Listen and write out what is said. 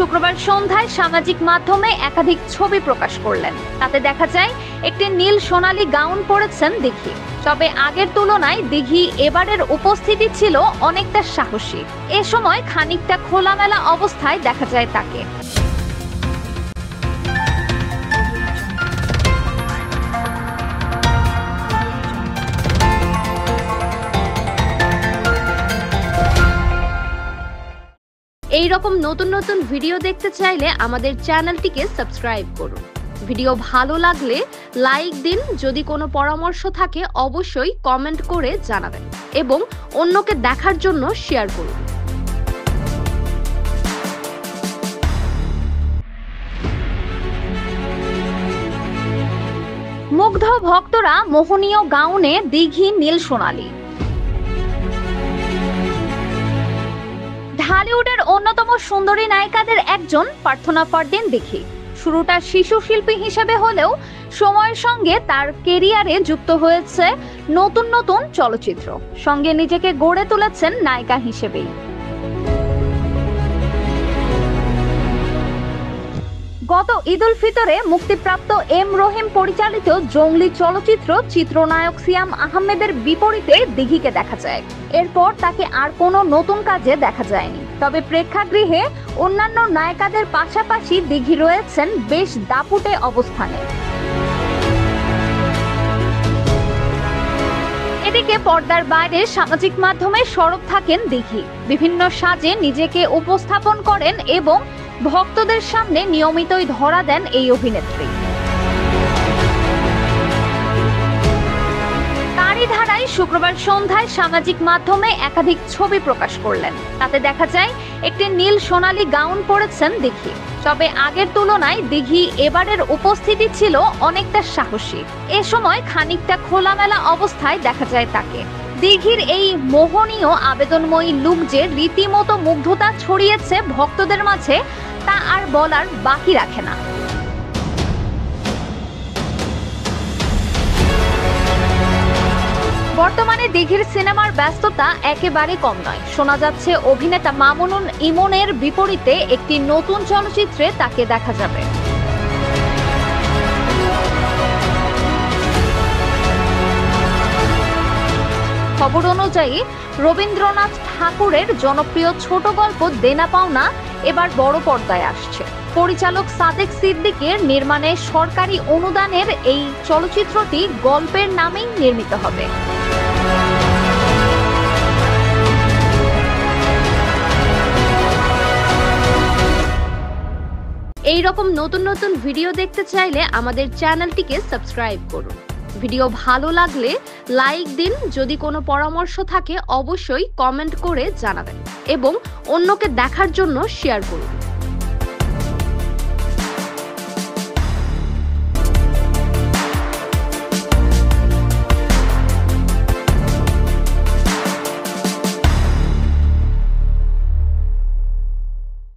শুক্রবার সন্ধ্যায় সামাজিক মাধ্যমে একাধিক ছবি প্রকাশ করলেন। তাতে দেখা যায় একটি নীল সোনালী গাউন পরেছেন দিঘি। তবে আগের তুলনায় দিঘি এবারের উপস্থিতি ছিল অনেকটা সাহসী। এ সময় খানিকটা খোলামেলা অবস্থায় দেখা যায় তাকে। এই রকম নতুন নতুন ভিডিও দেখতে চাইলে আমাদের চ্যানেলটিকে সাবস্ক্রাইব করুন। ভিডিও ভালো লাগলে লাইক দিন। যদি কোনো পরামর্শ থাকে অবশ্যই কমেন্ট করে জানাবেন এবং অন্যকে দেখার জন্য শেয়ার করুন। মুগ্ধ ভক্তরা মোহনীয় গাউনে দিঘি নীল সোনালী। ঢালিউডের অন্যতম সুন্দরী নায়িকাদের একজন প্রার্থনা ফারদিন দিঘি। শুরুটা শিশু শিল্পী হিসেবে হলেও সময়ের সঙ্গে তার কেরিয়ারে যুক্ত হয়েছে নতুন নতুন চলচ্চিত্র। সঙ্গে নিজেকে গড়ে তুলেছেন নায়িকা হিসেবেই। গত ঈদ উল ফিতরে মুক্তিপ্রাপ্ত এম রহিম পরিচালিত জঙ্গলি চলচ্চিত্র চিত্রনায়ক সিয়াম আহমেদের বিপরীতে দিঘিকে দেখা যায়। এরপর তাকে আর কোনো নতুন কাজে দেখা যায়নি। তবে প্রেক্ষাগৃহে অন্যান্য নায়িকাদের পাশাপাশি দিঘি রয়েছেন বেশ দাপুটে অবস্থানে। এদিকে পর্দার বাইরে সামাজিক মাধ্যমে সরব থাকেন দিঘি। বিভিন্ন সাজে নিজেকে উপস্থাপন করেন এবং ভক্তদের সামনে নিয়মিতই ধরা দেন এই অভিনেত্রী। তারই ধারায় শুক্রবার সন্ধ্যায় সামাজিক মাধ্যমে একাধিক ছবি প্রকাশ করলেন। তাতে দেখা যায় একটি নীল সোনালী গাউন পরেছেন দিঘি। তবে আগের তুলনায় দিঘি এবারের উপস্থিতি ছিল অনেকটা সাহসী। এ সময় খানিকটা খোলামেলা অবস্থায় দেখা যায় তাকে। দিঘির এই মোহনীয় আবেদনময়ী লুক যে রীতিমতো মুগ্ধতা ছড়িয়েছে ভক্তদের মাঝে, তা আর বলার বাকি রাখে না। বর্তমানে দিঘির সিনেমার ব্যস্ততা একেবারে কম নয়। শোনা যাচ্ছে অভিনেতা মামুনুল ইমনের বিপরীতে একটি নতুন চলচ্চিত্রে তাকে দেখা যাবে। খবর অনুযায়ী রবীন্দ্রনাথ ঠাকুরের জনপ্রিয় ছোট গল্প দেনা পাওনা এবার বড় পর্দায় আসছে। পরিচালক সাদেক সিদ্দিকের নির্মাণে সরকারি অনুদানের এই চলচ্চিত্রটি গল্পের নামেই নির্মিত হবে। এই রকম নতুন নতুন ভিডিও দেখতে চাইলে আমাদের চ্যানেলটিকে সাবস্ক্রাইব করুন। ভিডিও ভালো লাগলে লাইক দিন। যদি কোনো পরামর্শ থাকে অবশ্যই কমেন্ট করে জানাবেন এবং অন্যকে দেখার জন্য শেয়ার করুন।